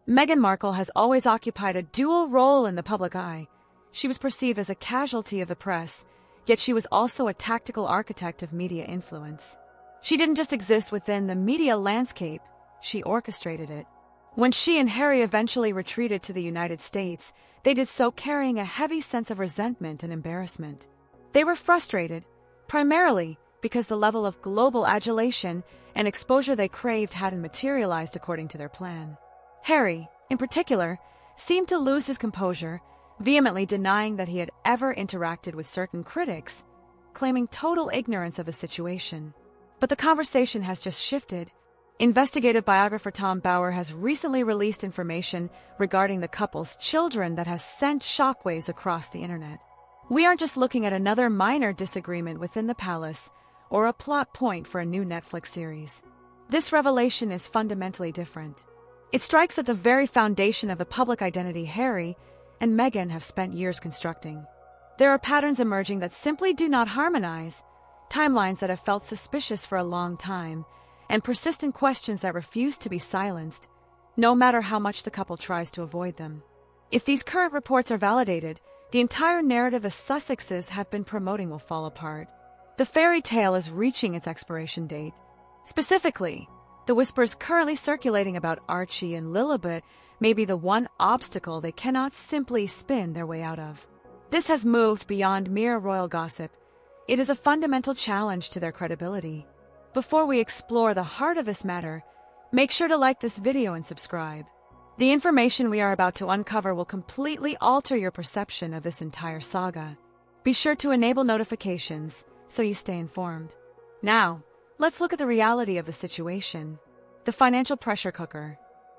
Meghan Markle has always occupied a dual role in the public eye. She was perceived as a casualty of the press, yet she was also a tactical architect of media influence. She didn't just exist within the media landscape, she orchestrated it. When she and Harry eventually retreated to the United States, they did so carrying a heavy sense of resentment and embarrassment. They were frustrated, primarily because the level of global adulation and exposure they craved hadn't materialized according to their plan. Harry, in particular, seemed to lose his composure, vehemently denying that he had ever interacted with certain critics, claiming total ignorance of the situation. But the conversation has just shifted. Investigative biographer Tom Bower has recently released information regarding the couple's children that has sent shockwaves across the internet. We aren't just looking at another minor disagreement within the palace or a plot point for a new Netflix series. This revelation is fundamentally different. It strikes at the very foundation of the public identity Harry and Meghan have spent years constructing. There are patterns emerging that simply do not harmonize, timelines that have felt suspicious for a long time, and persistent questions that refuse to be silenced, no matter how much the couple tries to avoid them. If these current reports are validated, the entire narrative the Sussexes have been promoting will fall apart. The fairy tale is reaching its expiration date. Specifically, the whispers currently circulating about Archie and Lilibet may be the one obstacle they cannot simply spin their way out of. This has moved beyond mere royal gossip. It is a fundamental challenge to their credibility. Before we explore the heart of this matter, make sure to like this video and subscribe. The information we are about to uncover will completely alter your perception of this entire saga. Be sure to enable notifications so you stay informed. Now, let's look at the reality of the situation. The financial pressure cooker.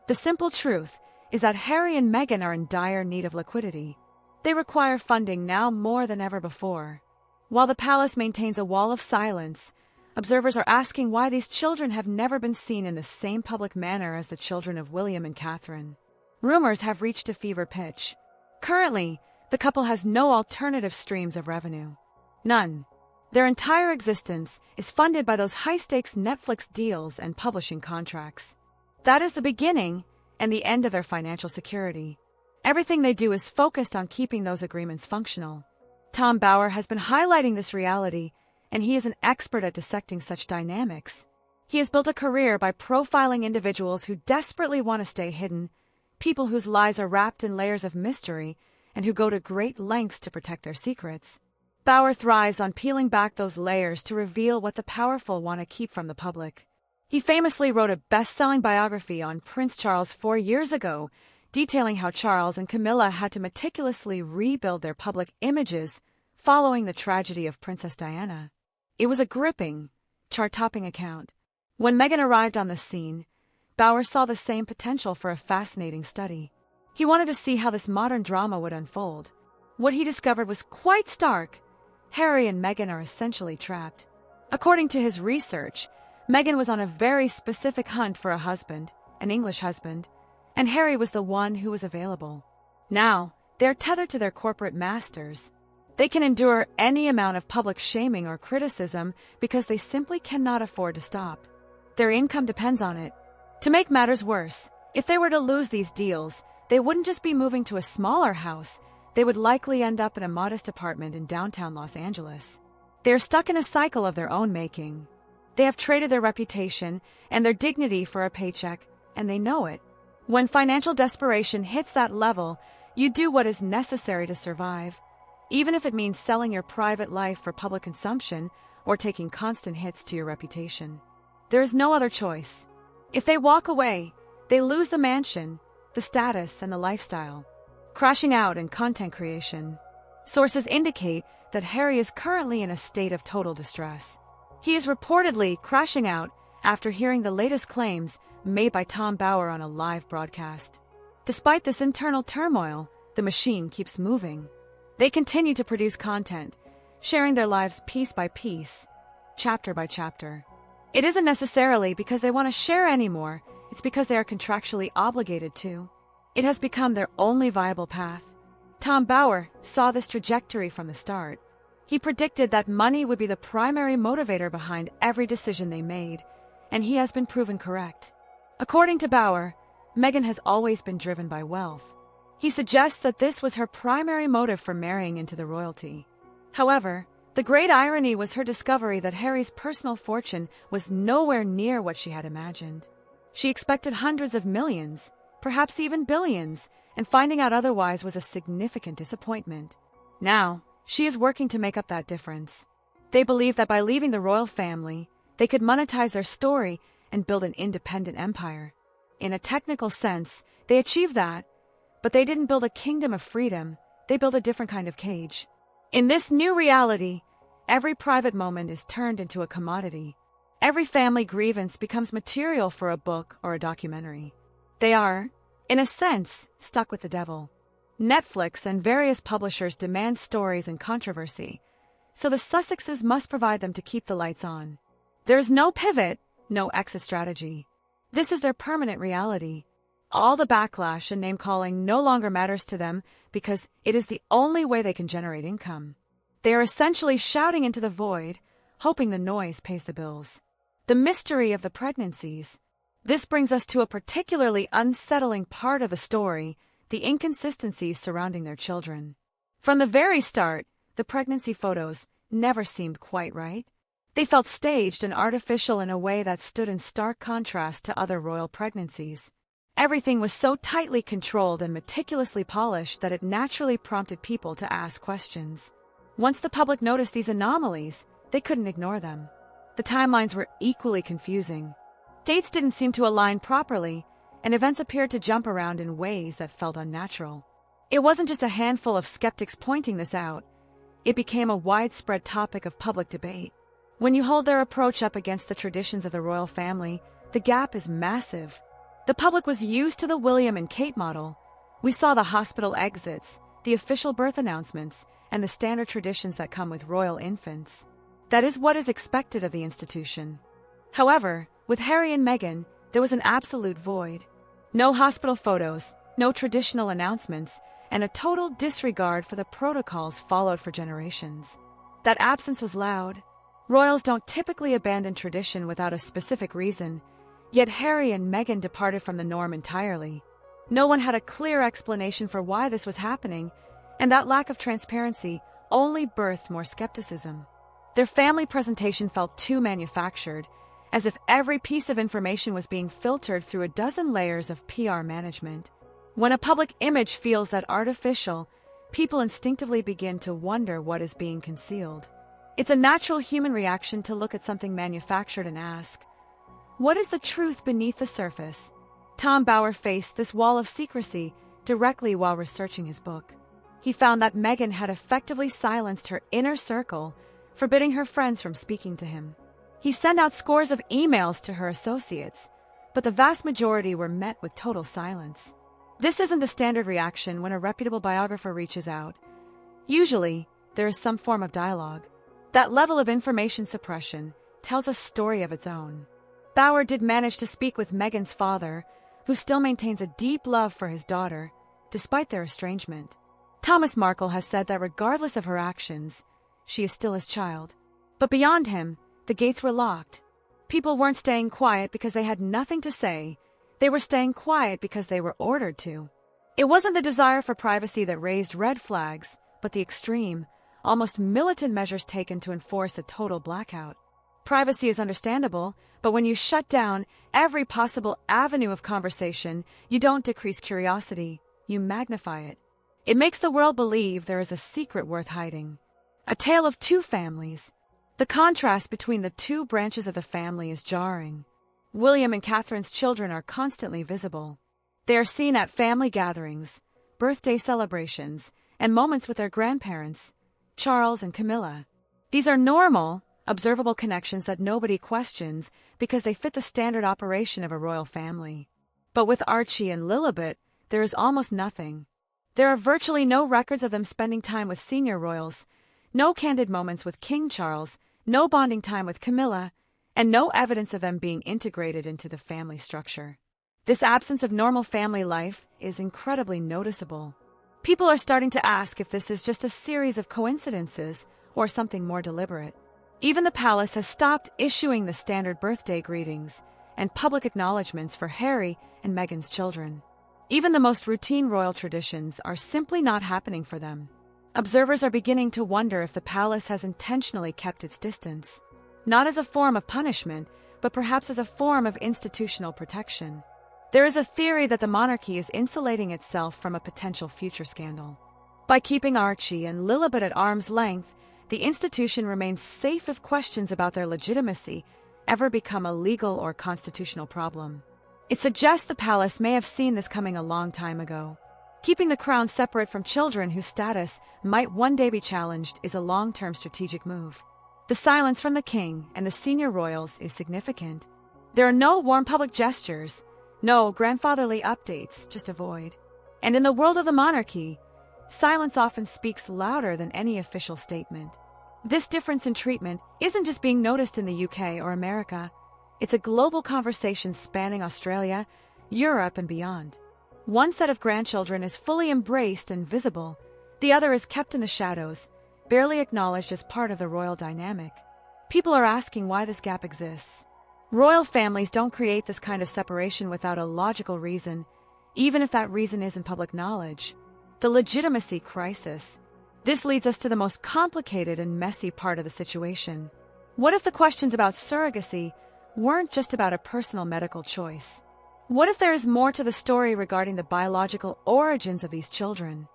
The simple truth is that Harry and Meghan are in dire need of liquidity. They require funding now more than ever before. While the palace maintains a wall of silence, observers are asking why these children have never been seen in the same public manner as the children of William and Catherine. Rumors have reached a fever pitch. Currently, the couple has no alternative streams of revenue. None. Their entire existence is funded by those high-stakes Netflix deals and publishing contracts. That is the beginning and the end of their financial security. Everything they do is focused on keeping those agreements functional. Tom Bower has been highlighting this reality, and he is an expert at dissecting such dynamics. He has built a career by profiling individuals who desperately want to stay hidden, people whose lives are wrapped in layers of mystery, and who go to great lengths to protect their secrets. Bower thrives on peeling back those layers to reveal what the powerful want to keep from the public. He famously wrote a best-selling biography on Prince Charles 4 years ago, detailing how Charles and Camilla had to meticulously rebuild their public images following the tragedy of Princess Diana. It was a gripping, chart-topping account. When Meghan arrived on the scene, Bower saw the same potential for a fascinating study. He wanted to see how this modern drama would unfold. What he discovered was quite stark. Harry and Meghan are essentially trapped. According to his research, Meghan was on a very specific hunt for a husband, an English husband, and Harry was the one who was available. Now, they're tethered to their corporate masters. They can endure any amount of public shaming or criticism because they simply cannot afford to stop. Their income depends on it. To make matters worse, if they were to lose these deals, they wouldn't just be moving to a smaller house, they would likely end up in a modest apartment in downtown Los Angeles. They are stuck in a cycle of their own making. They have traded their reputation and their dignity for a paycheck, and they know it. When financial desperation hits that level, you do what is necessary to survive, even if it means selling your private life for public consumption or taking constant hits to your reputation. There is no other choice. If they walk away, they lose the mansion, the status, and the lifestyle, crashing out in content creation. Sources indicate that Harry is currently in a state of total distress. He is reportedly crashing out after hearing the latest claims made by Tom Bower on a live broadcast. Despite this internal turmoil, the machine keeps moving. They continue to produce content, sharing their lives piece by piece, chapter by chapter. It isn't necessarily because they want to share anymore, it's because they are contractually obligated to. It has become their only viable path. Tom Bower saw this trajectory from the start. He predicted that money would be the primary motivator behind every decision they made, and he has been proven correct. According to Bower, Meghan has always been driven by wealth. He suggests that this was her primary motive for marrying into the royalty. However, the great irony was her discovery that Harry's personal fortune was nowhere near what she had imagined. She expected hundreds of millions, perhaps even billions, and finding out otherwise was a significant disappointment. Now, she is working to make up that difference. They believe that by leaving the royal family, they could monetize their story and build an independent empire. In a technical sense, they achieved that, but they didn't build a kingdom of freedom, they built a different kind of cage. In this new reality, every private moment is turned into a commodity. Every family grievance becomes material for a book or a documentary. They are, in a sense, stuck with the devil. Netflix and various publishers demand stories and controversy, so the Sussexes must provide them to keep the lights on. There is no pivot, no exit strategy. This is their permanent reality. All the backlash and name-calling no longer matters to them because it is the only way they can generate income. They are essentially shouting into the void, hoping the noise pays the bills. The mystery of the pregnancies. This brings us to a particularly unsettling part of the story, the inconsistencies surrounding their children. From the very start, the pregnancy photos never seemed quite right. They felt staged and artificial in a way that stood in stark contrast to other royal pregnancies. Everything was so tightly controlled and meticulously polished that it naturally prompted people to ask questions. Once the public noticed these anomalies, they couldn't ignore them. The timelines were equally confusing. Dates didn't seem to align properly, and events appeared to jump around in ways that felt unnatural. It wasn't just a handful of skeptics pointing this out. It became a widespread topic of public debate. When you hold their approach up against the traditions of the royal family, the gap is massive. The public was used to the William and Kate model. We saw the hospital exits, the official birth announcements, and the standard traditions that come with royal infants. That is what is expected of the institution. However, with Harry and Meghan, there was an absolute void. No hospital photos, no traditional announcements, and a total disregard for the protocols followed for generations. That absence was loud. Royals don't typically abandon tradition without a specific reason, yet Harry and Meghan departed from the norm entirely. No one had a clear explanation for why this was happening, and that lack of transparency only birthed more skepticism. Their family presentation felt too manufactured, as if every piece of information was being filtered through a dozen layers of PR management. When a public image feels that artificial, people instinctively begin to wonder what is being concealed. It's a natural human reaction to look at something manufactured and ask, what is the truth beneath the surface? Tom Bower faced this wall of secrecy directly while researching his book. He found that Meghan had effectively silenced her inner circle, forbidding her friends from speaking to him. He sent out scores of emails to her associates, but the vast majority were met with total silence. This isn't the standard reaction when a reputable biographer reaches out. Usually, there is some form of dialogue. That level of information suppression tells a story of its own. Bower did manage to speak with Meghan's father, who still maintains a deep love for his daughter, despite their estrangement. Thomas Markle has said that regardless of her actions, she is still his child. But beyond him, the gates were locked. People weren't staying quiet because they had nothing to say. They were staying quiet because they were ordered to. It wasn't the desire for privacy that raised red flags, but the extreme, almost militant measures taken to enforce a total blackout. Privacy is understandable, but when you shut down every possible avenue of conversation, you don't decrease curiosity, you magnify it. It makes the world believe there is a secret worth hiding. A tale of two families. The contrast between the two branches of the family is jarring. William and Catherine's children are constantly visible. They are seen at family gatherings, birthday celebrations, and moments with their grandparents, Charles and Camilla. These are normal, observable connections that nobody questions because they fit the standard operation of a royal family. But with Archie and Lilibet, there is almost nothing. There are virtually no records of them spending time with senior royals, no candid moments with King Charles, no bonding time with Camilla, and no evidence of them being integrated into the family structure. This absence of normal family life is incredibly noticeable. People are starting to ask if this is just a series of coincidences or something more deliberate. Even the palace has stopped issuing the standard birthday greetings, and public acknowledgments for Harry and Meghan's children. Even the most routine royal traditions are simply not happening for them. Observers are beginning to wonder if the palace has intentionally kept its distance, not as a form of punishment, but perhaps as a form of institutional protection. There is a theory that the monarchy is insulating itself from a potential future scandal. By keeping Archie and Lilibet at arm's length, the institution remains safe if questions about their legitimacy ever become a legal or constitutional problem. It suggests the palace may have seen this coming a long time ago. Keeping the crown separate from children whose status might one day be challenged is a long-term strategic move. The silence from the king and the senior royals is significant. There are no warm public gestures, no grandfatherly updates, just a void. And in the world of the monarchy, silence often speaks louder than any official statement. This difference in treatment isn't just being noticed in the UK or America. It's a global conversation spanning Australia, Europe, and beyond. One set of grandchildren is fully embraced and visible. The other is kept in the shadows, barely acknowledged as part of the royal dynamic. People are asking why this gap exists. Royal families don't create this kind of separation without a logical reason, even if that reason isn't public knowledge. The legitimacy crisis. This leads us to the most complicated and messy part of the situation. What if the questions about surrogacy weren't just about a personal medical choice? What if there is more to the story regarding the biological origins of these children?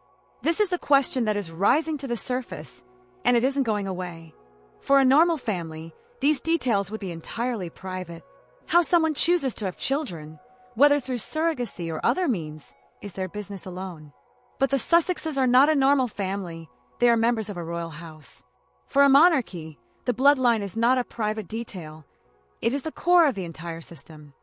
This is the question that is rising to the surface, and it isn't going away. For a normal family, these details would be entirely private. How someone chooses to have children, whether through surrogacy or other means, is their business alone. But the Sussexes are not a normal family, they are members of a royal house. For a monarchy, the bloodline is not a private detail, it is the core of the entire system.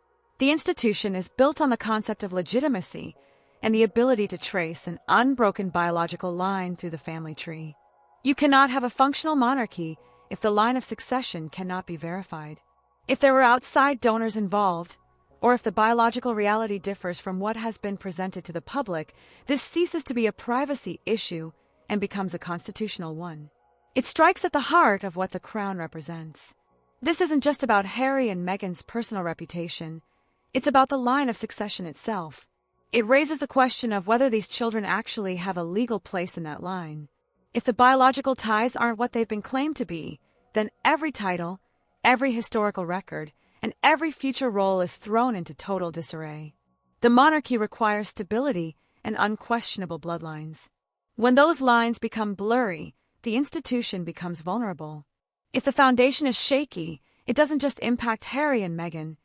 The institution is built on the concept of legitimacy and the ability to trace an unbroken biological line through the family tree. You cannot have a functional monarchy if the line of succession cannot be verified. If there were outside donors involved, or if the biological reality differs from what has been presented to the public, this ceases to be a privacy issue and becomes a constitutional one. It strikes at the heart of what the crown represents. This isn't just about Harry and Meghan's personal reputation, it's about the line of succession itself. It raises the question of whether these children actually have a legal place in that line. If the biological ties aren't what they've been claimed to be, then every title, every historical record, and every future role is thrown into total disarray. The monarchy requires stability and unquestionable bloodlines. When those lines become blurry, the institution becomes vulnerable. If the foundation is shaky, it doesn't just impact Harry and Meghan,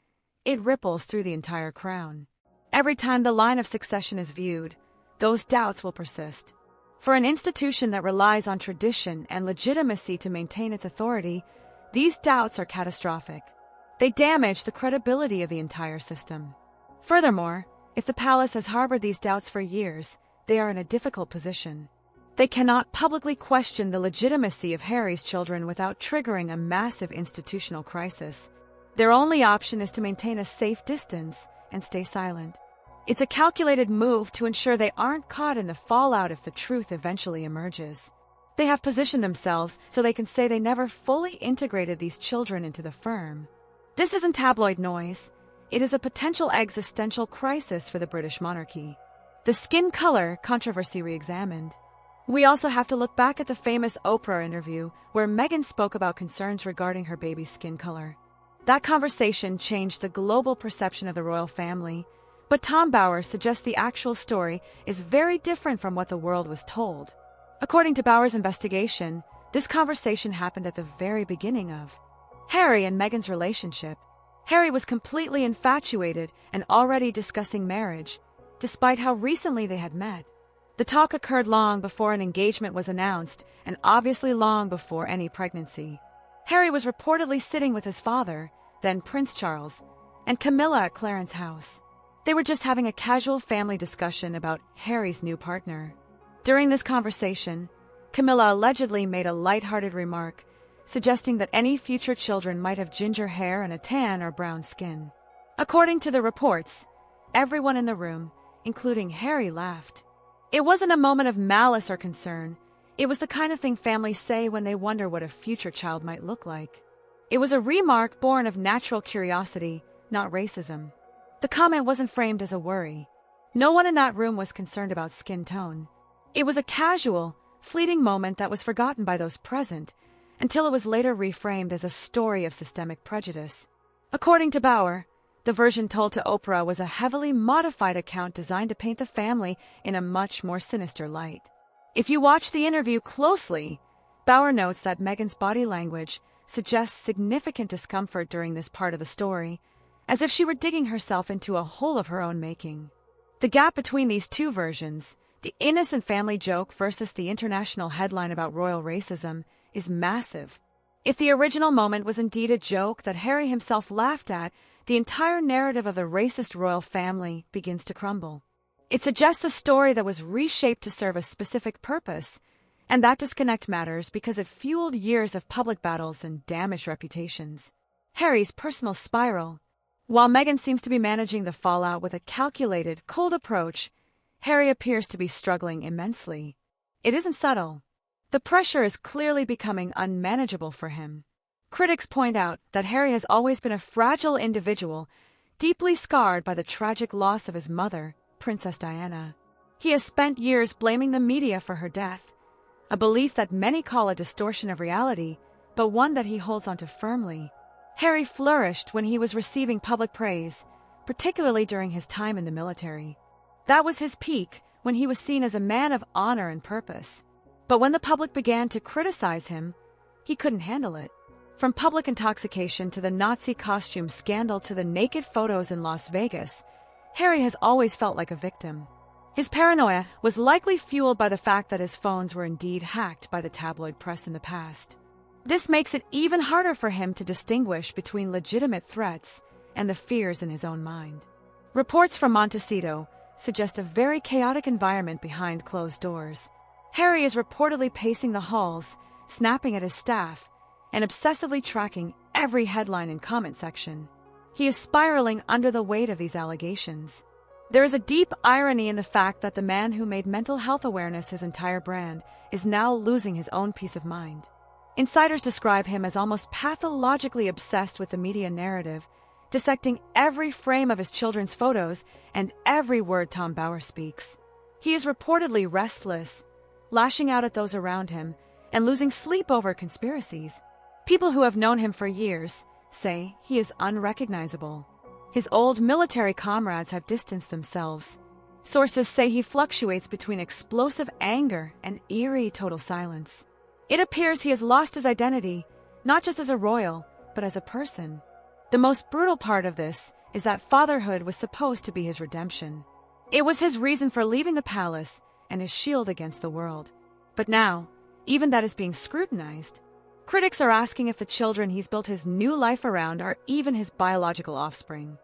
it ripples through the entire crown. Every time the line of succession is viewed, those doubts will persist. For an institution that relies on tradition and legitimacy to maintain its authority, these doubts are catastrophic. They damage the credibility of the entire system. Furthermore, if the palace has harbored these doubts for years, they are in a difficult position. They cannot publicly question the legitimacy of Harry's children without triggering a massive institutional crisis. Their only option is to maintain a safe distance and stay silent. It's a calculated move to ensure they aren't caught in the fallout if the truth eventually emerges. They have positioned themselves so they can say they never fully integrated these children into the firm. This isn't tabloid noise. It is a potential existential crisis for the British monarchy. The skin color controversy re-examined. We also have to look back at the famous Oprah interview where Meghan spoke about concerns regarding her baby's skin color. That conversation changed the global perception of the royal family, but Tom Bauer suggests the actual story is very different from what the world was told. According to Bauer's investigation, this conversation happened at the very beginning of Harry and Meghan's relationship. Harry was completely infatuated and already discussing marriage, despite how recently they had met. The talk occurred long before an engagement was announced and obviously long before any pregnancy. Harry was reportedly sitting with his father, then Prince Charles, and Camilla at Clarence's house. They were just having a casual family discussion about Harry's new partner. During this conversation, Camilla allegedly made a lighthearted remark, suggesting that any future children might have ginger hair and a tan or brown skin. According to the reports, everyone in the room, including Harry, laughed. It wasn't a moment of malice or concern. It was the kind of thing families say when they wonder what a future child might look like. It was a remark born of natural curiosity, not racism. The comment wasn't framed as a worry. No one in that room was concerned about skin tone. It was a casual, fleeting moment that was forgotten by those present, until it was later reframed as a story of systemic prejudice. According to Bauer, the version told to Oprah was a heavily modified account designed to paint the family in a much more sinister light. If you watch the interview closely, Bauer notes that Meghan's body language suggests significant discomfort during this part of the story, as if she were digging herself into a hole of her own making. The gap between these two versions, the innocent family joke versus the international headline about royal racism, is massive. If the original moment was indeed a joke that Harry himself laughed at, the entire narrative of the racist royal family begins to crumble. It suggests a story that was reshaped to serve a specific purpose, and that disconnect matters because it fueled years of public battles and damaged reputations. Harry's personal spiral. While Meghan seems to be managing the fallout with a calculated, cold approach, Harry appears to be struggling immensely. It isn't subtle. The pressure is clearly becoming unmanageable for him. Critics point out that Harry has always been a fragile individual, deeply scarred by the tragic loss of his mother, Princess Diana. He has spent years blaming the media for her death, a belief that many call a distortion of reality, but one that he holds onto firmly. Harry flourished when he was receiving public praise, particularly during his time in the military. That was his peak, when he was seen as a man of honor and purpose. But when the public began to criticize him, he couldn't handle it. From public intoxication to the Nazi costume scandal to the naked photos in Las Vegas, Harry has always felt like a victim. His paranoia was likely fueled by the fact that his phones were indeed hacked by the tabloid press in the past. This makes it even harder for him to distinguish between legitimate threats and the fears in his own mind. Reports from Montecito suggest a very chaotic environment behind closed doors. Harry is reportedly pacing the halls, snapping at his staff, and obsessively tracking every headline and comment section. He is spiraling under the weight of these allegations. There is a deep irony in the fact that the man who made mental health awareness his entire brand is now losing his own peace of mind. Insiders describe him as almost pathologically obsessed with the media narrative, dissecting every frame of his children's photos and every word Tom Bauer speaks. He is reportedly restless, lashing out at those around him, and losing sleep over conspiracies. People who have known him for years say he is unrecognizable. His old military comrades have distanced themselves. Sources say he fluctuates between explosive anger and eerie total silence. It appears he has lost his identity, not just as a royal, but as a person. The most brutal part of this is that fatherhood was supposed to be his redemption. It was his reason for leaving the palace and his shield against the world. But now, even that is being scrutinized. Critics are asking if the children he's built his new life around are even his biological offspring.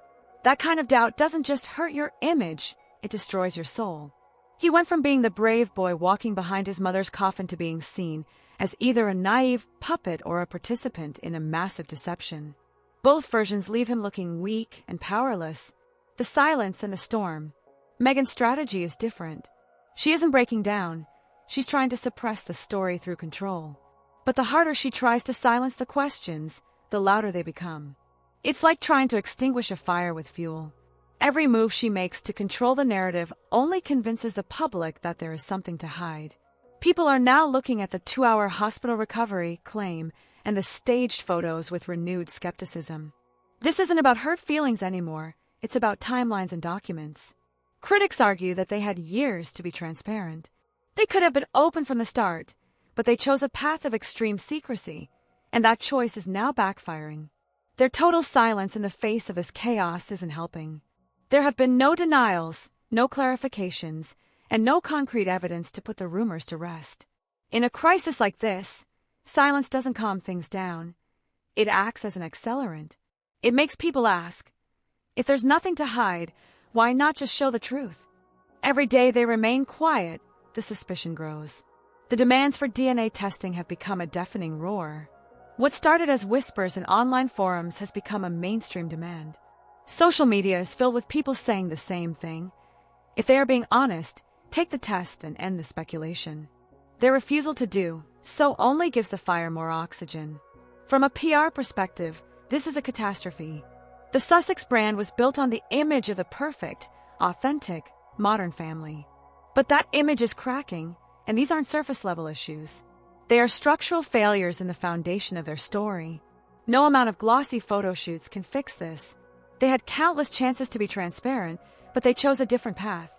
That kind of doubt doesn't just hurt your image, it destroys your soul. He went from being the brave boy walking behind his mother's coffin to being seen as either a naive puppet or a participant in a massive deception. Both versions leave him looking weak and powerless. The silence and the storm. Meghan's strategy is different. She isn't breaking down. She's trying to suppress the story through control. But the harder she tries to silence the questions, the louder they become. It's like trying to extinguish a fire with fuel. Every move she makes to control the narrative only convinces the public that there is something to hide. People are now looking at the 2-hour hospital recovery claim and the staged photos with renewed skepticism. This isn't about hurt feelings anymore, it's about timelines and documents. Critics argue that they had years to be transparent. They could have been open from the start, but they chose a path of extreme secrecy, and that choice is now backfiring. Their total silence in the face of this chaos isn't helping. There have been no denials, no clarifications, and no concrete evidence to put the rumors to rest. In a crisis like this, silence doesn't calm things down. It acts as an accelerant. It makes people ask, if there's nothing to hide, why not just show the truth? Every day they remain quiet, the suspicion grows. The demands for DNA testing have become a deafening roar. What started as whispers in online forums has become a mainstream demand. Social media is filled with people saying the same thing. If they are being honest, take the test and end the speculation. Their refusal to do so only gives the fire more oxygen. From a PR perspective, this is a catastrophe. The Sussex brand was built on the image of the perfect, authentic, modern family. But that image is cracking, and these aren't surface-level issues. They are structural failures in the foundation of their story. No amount of glossy photo shoots can fix this. They had countless chances to be transparent, but they chose a different path.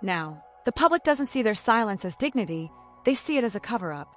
Now, the public doesn't see their silence as dignity, they see it as a cover-up.